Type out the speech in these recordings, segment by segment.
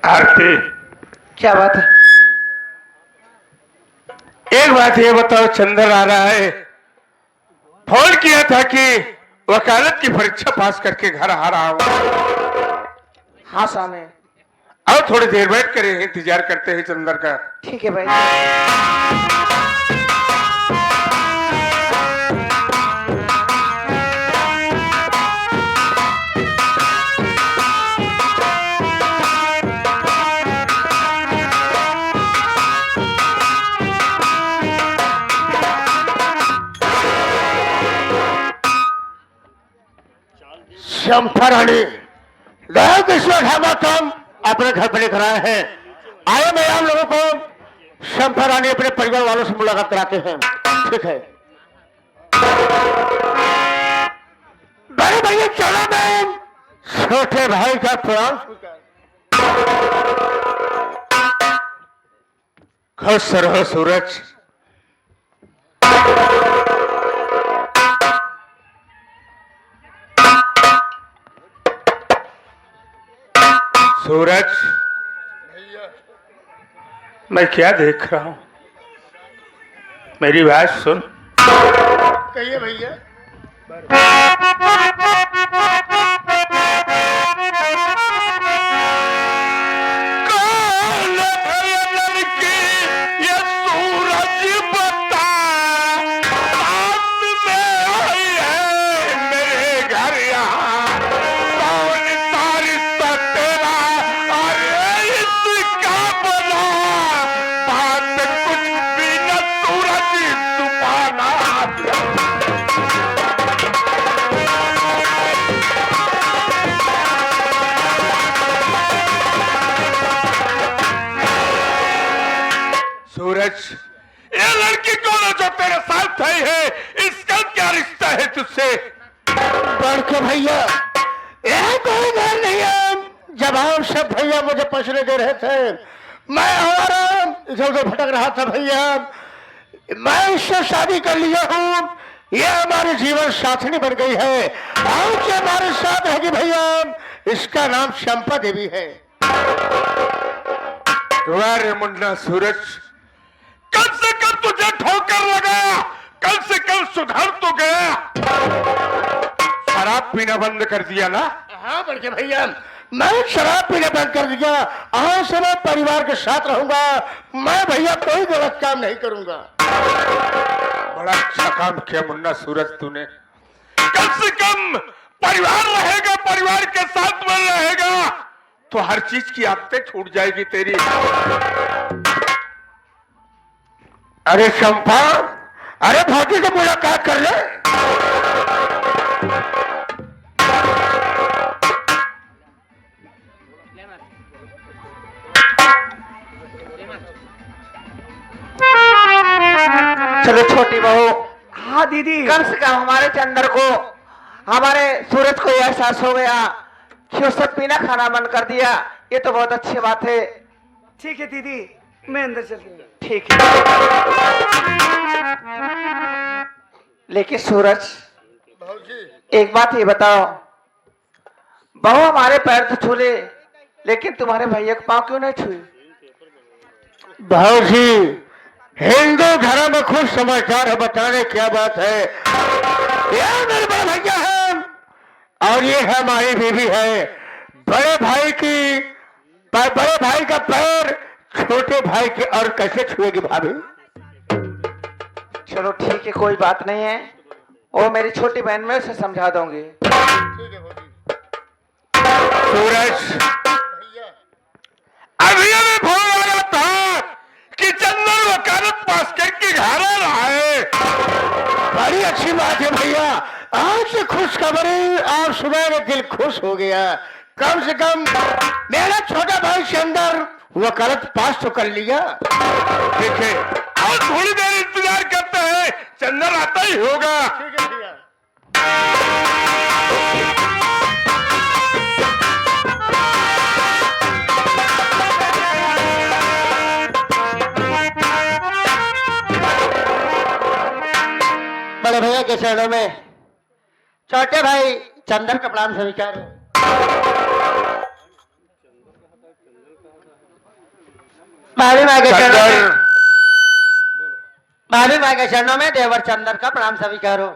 आरती, क्या बात है? एक बात ये बताओ, चंदन आ रहा है। फोन किया था कि वकालत की परीक्षा पास करके घर आ रहा हूँ। हाँ सामने। आओ थोड़ी देर बैठ कर इंतजार करते हैं चंदन का। ठीक है भाई। शंफा रानी, दया किशोर ढाबा काम अपने घर पर लेकर आए हैं। आए मैं आप लोगों को शंफा रानी अपने परिवार वालों से मुलाकात कराते हैं। ठीक है बड़े भैया, चलो मैं छोटे भाई का प्रणाम खुश रहो सूरज। सूरज, मैं क्या देख रहा हूं? मेरी बात सुन। कहिए भैया। कौन है लड़की ये सूरज बता, रात में आई है मेरे घर यहाँ। कौन सा रिश्ता तेरा अरे इसका बना, बात कुछ भी न सूरज तूफाना। सूरज, ये लड़की कौन है जो तेरे साथ आई है? इसका क्या रिश्ता है तुझसे? बड़के भैया, यह कोई घर नहीं है। जब आप सब भैया मुझे पछड़े दे रहे थे, मैं हमारा इधर उधर भटक रहा था भैया। मैं इससे शादी कर लिया हूँ, ये हमारे जीवन साथनी बन गई है। आज ये हमारे साथ रहेगी भैया। इसका नाम चंपा देवी है। तुम्हारे मुन्ना सूरज, कल से कल तुझे ठोकर लगा, कल से कल सुधर तो गया। शराब पीना बंद कर दिया ना? हाँ बड़के भैया, मैं शराब पीना बंद कर दिया। आज से मैं परिवार के साथ रहूंगा। मैं भैया कोई गलत काम नहीं करूंगा। बड़ा अच्छा काम किया मुन्ना सूरज तूने। कम से कम परिवार रहेगा, परिवार के साथ में रहेगा तो हर चीज की आदतें छूट जाएगी तेरी। अरे चंपा, अरे भाभी से मुलाकात कर ले। चलो छोटी बहू, हाँ दीदी। कम से कम हमारे चंदर को, हमारे सूरज को यह एहसास हो गया कि उससे पीना खाना बंद कर दिया। ये तो बहुत अच्छी बात है। ठीक है दीदी, मैं अंदर चलती हूँ। ठीक है, लेकिन सूरज एक बात ये बताओ, बहू हमारे पैर तो छू ले, लेकिन तुम्हारे भैया के पाँव क्यों नहीं छुए? भाव जी, हिंदू धर्म में खुद समाचार है, बताने क्या बात है। ये मेरे बड़े भैया है और ये है हमारी बीवी है। बड़े भाई की बड़े भाई का पैर छोटे भाई के और कैसे छुएगी भाभी? चलो ठीक है, कोई बात नहीं है। वो मेरी छोटी बहन में उसे समझा दूंगी। सूरज, अभी अभी फोन आया था कि चंदन वकालत पास करके घर आ रहा है। बड़ी अच्छी बात है भैया। आज से खुशखबरी आप सुबह में दिल खुश हो गया। कम से कम मेरा छोटा भाई चंदन वकालत पास तो कर लिया। ठीक है, और थोड़ी देर इंतजार करते हैं, चंदन आता ही होगा। ठीक है भैया। बड़े भैया के चरणों में छोटे भाई चंदन का प्रणाम स्वीकार। भाभी माँ के चरणों में चंदर भाभी माँ के चरणों में देवर चंदर का प्रणाम स्वीकार हो।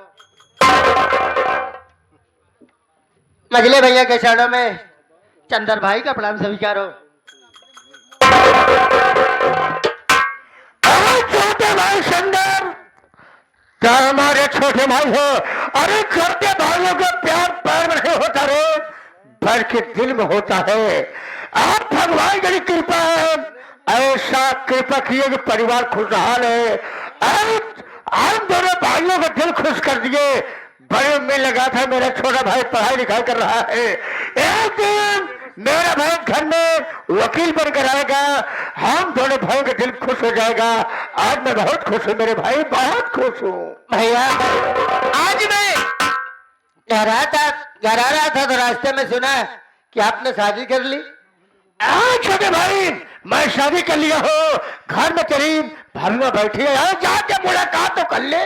मझले भैया के चरणों में चंदर भाई का प्रणाम स्वीकार हो। छोटे भाई चंदर, क्या हमारे छोटे भाई हो? अरे छोटे भाइयों का प्यार पैर में नहीं होता रे, बल्कि दिल में होता है। आप भगवान की कृपा है, ऐसा कृपा किए कि परिवार खुशहाल है। आप दोनों भाइयों को दिल खुश कर दिए। बड़े में लगा था मेरा छोटा भाई पढ़ाई लिखाई कर रहा है, एक दिन मेरा भाई घर में वकील बनकर आएगा, हम दोनों भाइयों का दिल खुश हो जाएगा। आज मैं बहुत खुश हूँ मेरे भाई, बहुत खुश हूँ भैया। आज मैं घर आ रहा था तो रास्ते में सुना कि आपने शादी कर ली। छोटे भाई, मैं शादी कर लिया हो, घर में तेरी भाभी में बैठी है, जाके मुलाकात तो कर ले।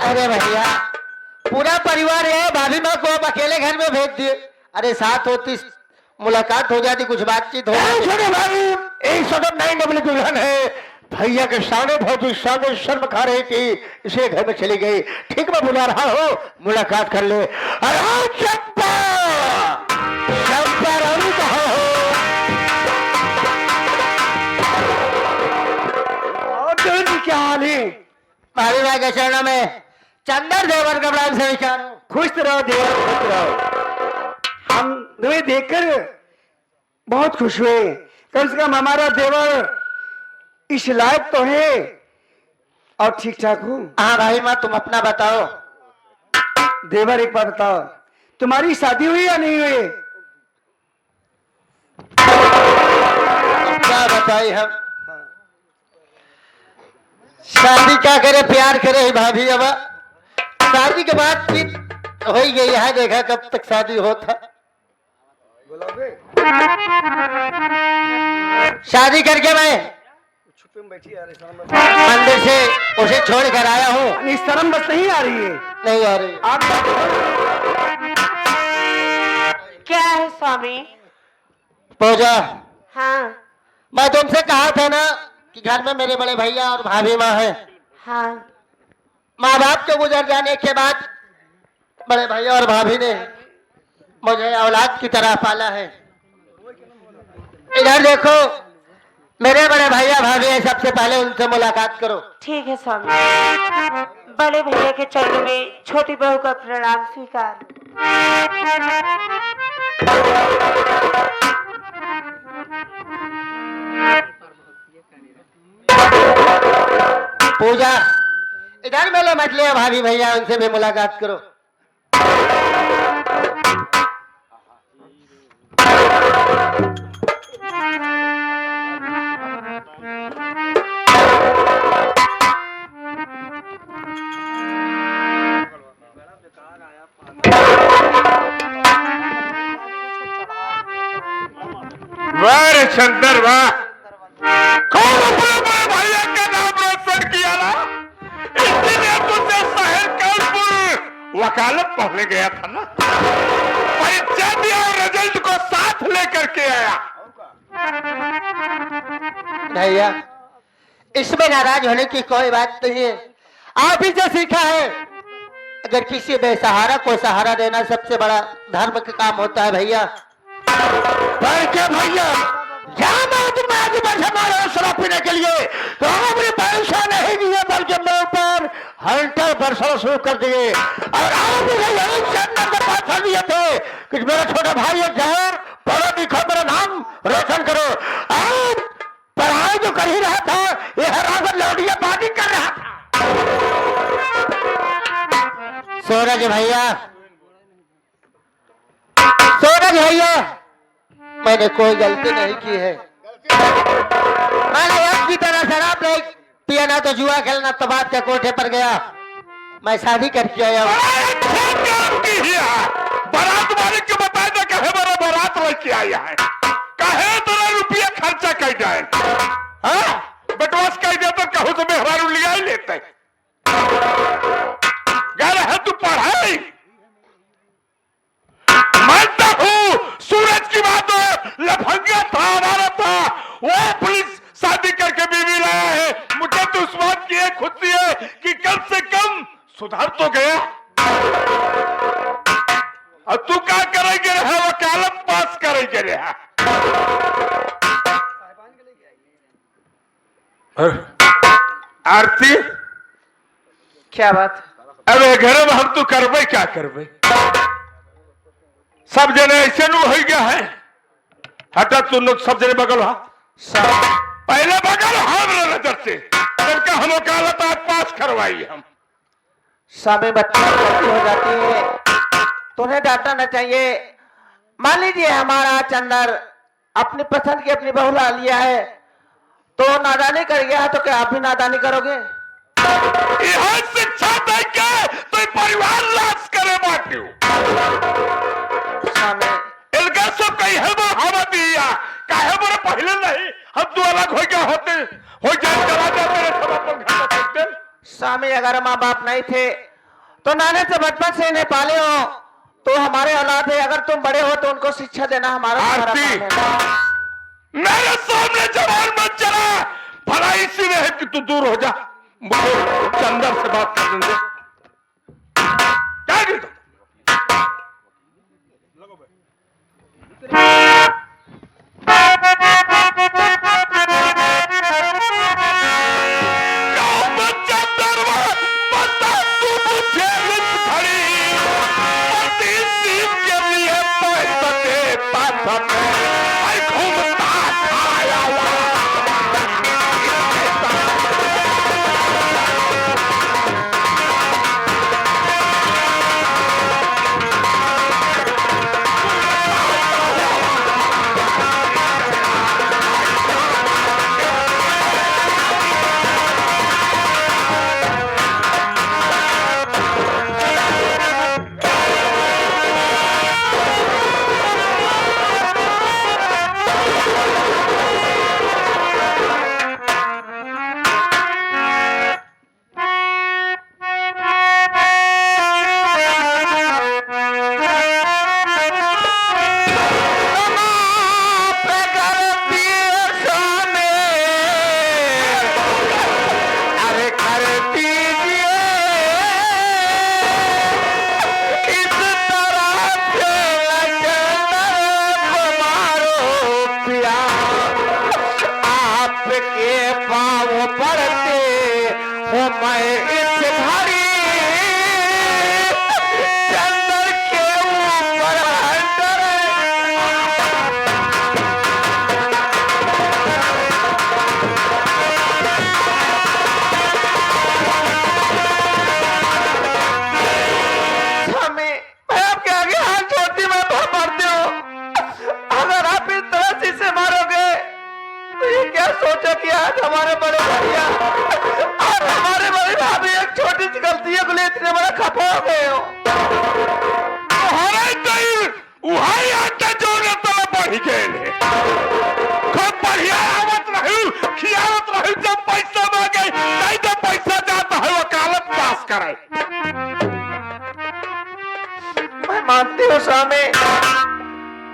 अरे भैया, पूरा परिवार है, भाभी माँ को आप अकेले घर में भेज दिए। अरे साथ होती मुलाकात हो जाती, कुछ बातचीत हो जाती। छोटे भाई, एक सदम नहीं नबली दुल्हन है, भैया के सामने बहुत सामने शर्म खा रही थी, इसे घर में चली गई। ठीक मैं बुला रहा हो, मुलाकात कर ले। अरे चंपा, चंपा रानी कहाँ हो? क्या हाल है? भाभी भाई के चरणों में चंदर देवर का प्रणाम स्वीकार हो। खुश रहो देवर, खुश रहो। हम तुम्हें देखकर बहुत खुश हुए। कम से कम हमारा देवर इस लायक तो है और ठीक ठाक हूँ। हाँ भाई माँ, तुम अपना बताओ। देवर एक बार बताओ, तुम्हारी शादी हुई या नहीं हुई? क्या बताई हम? शादी क्या करे, प्यार करे भाभी। अब शादी के बाद फिर हो ही गई है, देखा कब तक शादी होता। शादी करके मैं छुपे में बैठी आ रही, मंदिर से उसे छोड़ कर आया हूँ। शर्म बस नहीं आ रही है? नहीं आ रही। आप क्या है स्वामी? पूजा, हाँ मैं तुमसे कहा था ना कि घर में मेरे बड़े भैया और भाभी माँ है। हाँ माँ बाप के गुजर जाने के बाद बड़े भैया और भाभी ने मुझे औलाद की तरह पाला है। इधर देखो, मेरे बड़े भैया भाभी है, सबसे पहले उनसे मुलाकात करो। ठीक है स्वामी। बड़े भैया के चरणों में छोटी बहू का प्रणाम स्वीकार। पूजा, इधर मेले मछली भाभी भैया, उनसे भी मुलाकात करो। वाह रे चंदर वाह, कौन अपने बड़े भैया का नाम रोशन किया ना, इसलिए तुझे शहर कानपुर वकालत पढ़ने गया था ना, परीक्षा दिया और रिजल्ट को साथ लेकर के आया। भैया, इसमें नाराज होने की कोई बात नहीं है। आप ही जो सीखा है, अगर किसी बेसहारा को सहारा देना सबसे बड़ा धर्म का काम होता है भैया। भैया, शराब पीने के लिए तो हमने पैसा नहीं दिया, बल्कि मेरे ऊपर हंटर बरसना शुरू कर दिए। और आप पैसा दिए थे कि मेरा छोटा भाई है, जहर पढ़ो लिखो, मेरा नाम रोशन करो। आप पढ़ाई जो कर ही रहा था, ये हराकर लौटिया बाती कर रहा था। सूरज भैया, सूरज भैया, मैंने कोई गलती नहीं की है। मैंने आपकी तरह शराब नहीं पिया, ना तो जुआ खेलना, तो बात के कोठे पर गया। मैं शादी करके आया हूँ। बारात वाले को बता दे, कहे मेरा बारात लेके आया है, कहे तेरा रुपया खर्चा कर जाए। बटवास कह दे तो कहूँ तो मेहरारू लिया ही लेते। गए है तू पढ़ाई, मानता हूँ सूरज की बात लफंगा था, हमारा था, वो पुलिस गया। और तू क्या करेंगे रहा, वकालत पास करेंगे रहा। आरती क्या बात? अरे घर में हम तो करबे क्या करबे, सब जने ऐसे नु हो गया है। हटा तू लोग सब जने बगल हा, पहले बगल हम नजर से करके हम वकालत आज पास करवाई हम। स्वामी बच्चा गलती हो जाती है, तुम्हें डांटना न चाहिए। मान लीजिए हमारा चंदर अपनी पसंद की अपनी बहू ला लिया है, तो नादानी कर गया है, तो क्या आप भी नादानी करोगे? यहाँ शिक्षा देंगे तो ये परिवार लाश करे बाटी स्वामी इनका सब कहीं है वो हवा दिया काहे बोले पहले नहीं हम तो अलग हो गया होते हो जाए चला जाते हैं सब अपन घर में सकते। स्वामी अगर माँ बाप नहीं थे तो नाने से बचपन से इन्हें पाले हो, तो हमारे औलाद है। अगर तुम बड़े हो तो उनको शिक्षा देना हमारा तुम्हारा आरती, काम है। मेरे सामने जवान मत चला, भला इसी में है कि तू दूर हो जा। चंदर से बात कर देंगे क्या जी तुम? सोचा कि आज हमारे बड़े भैया और हमारे बड़ी भाभी एक छोटी सी गलती को लिए इतने बड़ा खफा हो गए हो। वही आटे जोड़े तो बढ़ गए खूब बढ़िया आवत रहू खियावत रहू, जब पैसा मांगे नहीं तो पैसा जाता है वकालत पास करे। मैं मानती हूँ स्वामी,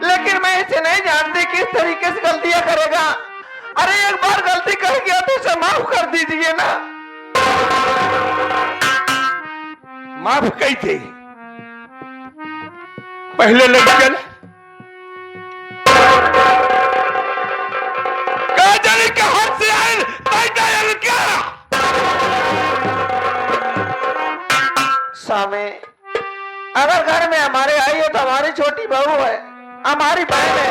लेकिन मैं इसे नहीं जानती किस तरीके से गलतियां करेगा। अरे एक बार गलती कर गया तो उसे माफ कर दीजिए ना। माफ कही थी पहले लड़के जाने कहां से आए क्या स्वामी, अगर घर में हमारे आई है तो हमारी छोटी बहू है, हमारी बहन है।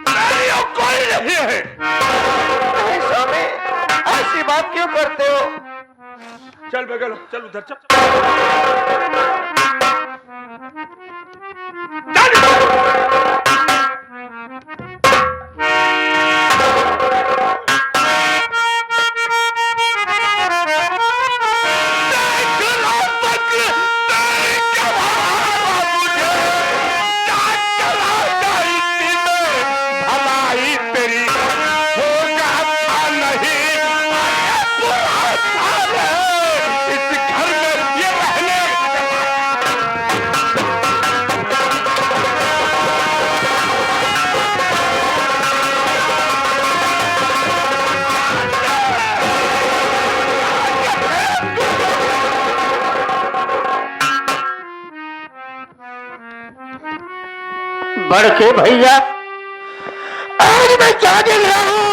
नहीं और कोई नहीं है। नहीं स्वामी, ऐसी बात क्यों करते हो? चल बगल चल उधर चल। बड़के भैया आज मैं क्या देख रहा हूँ,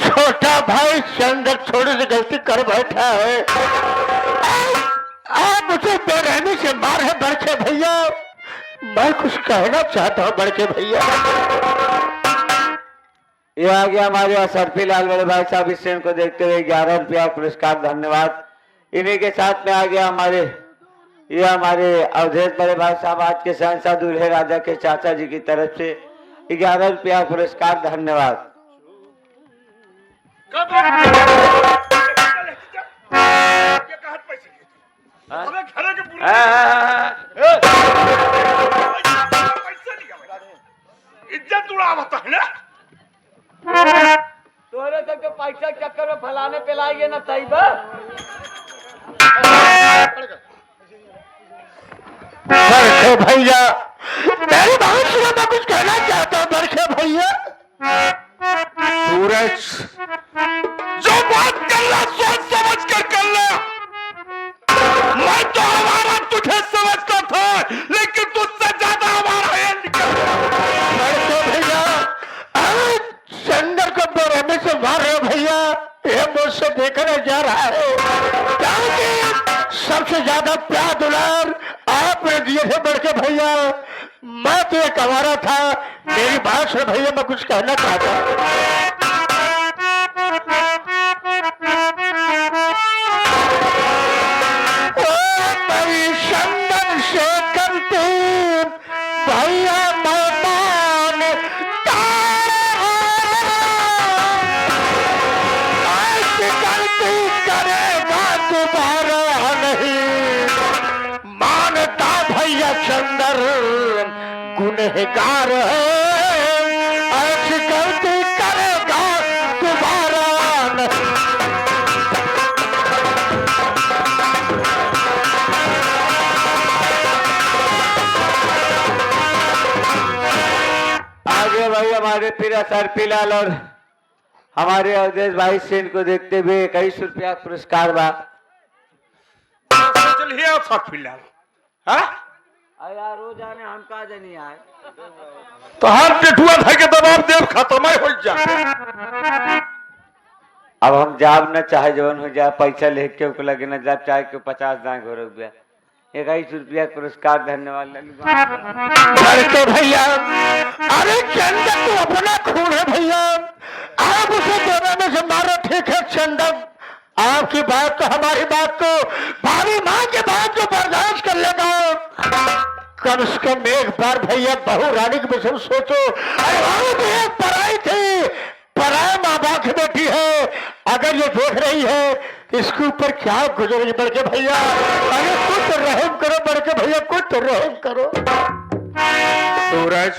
छोटा भाई चंदर थोड़ी सी गलती कर बैठा है। आप मुझे बेरहमी से मार है बड़के भैया। मैं कुछ कहना चाहता हूँ बड़के भैया। ये आ गया हमारे यहाँ सरफी लाल बड़े भाई साहब, इस ट्रेन को देखते हुए 11 रुपया पुरस्कार, धन्यवाद। इन्हीं के साथ में आ गया हमारे अवधेश बड़े भाई साहब, आज के शहंशाह दूल्हे राजा के चाचा जी की तरफ से 11 रुपया पुरस्कार, धन्यवाद। इज्जत उड़ावता है ना। तोरे तक के पैसा चक्कर में फलाने पे लाइए ना तैबा। बड़के भैया मेरी बात सुनो, मैं कुछ कहना चाहता हूँ बड़के भैया। सूरज, जो बात करना सोच समझ कर करना। मैं तो हमारा तुझे समझता था, लेकिन तुझसे ज्यादा हमारा ये निकल। बड़के भैया आज चंदर को बेरहमी से मार रहे हो भैया, ये मुझसे देखने जा रहा है। क्योंकि सबसे ज्यादा प्यार दुलार आपने दिए थे बड़के भैया। मैं तो एक हमारा था। मेरी बात सुन भैया, मैं कुछ कहना चाहता हूँ। भैया मैदान गलती करेगा दोबारा नहीं मानता भैया चंदर गुनहगार है, ऐसी गलती करेगा दोबारा नहीं। आगे भाई हमारे पीरा सरफी लाल और हमारे अवधेश भाई सेन को देखते हुए 21 रुपया पुरस्कार बा। चलिए सब फिलहाल, हाँ? यार वो जाने हम कहा जानी आए तो हम पेटुआ था के दबाव देव खत्म हो जा। अब हम जाब न चाहे जवन हो जाए, पैसा लेके के लगे न जाब चाहे के 50 दाए हो रुपया, 21 रुपया पुरस्कार, धन्यवाद। बड़के भैया अरे चंदन तो अपना खून है भैया, आप उसे देने से मारो ठीक है चंदन। आपकी बात तो हमारी बात तो भाभी माँ की बात को बर्दाश्त कर लेगा। कम से कम एक बार भैया बहू रानी के विषय सोचो। अरे वहां भी एक पराई थी, पराई माँ बाप की बेटी है, अगर ये देख रही है इसके ऊपर क्या गुजरेगी बड़के भैया। अरे कुछ रहम करो बड़के भैया, कुछ रहम करो। सूरज,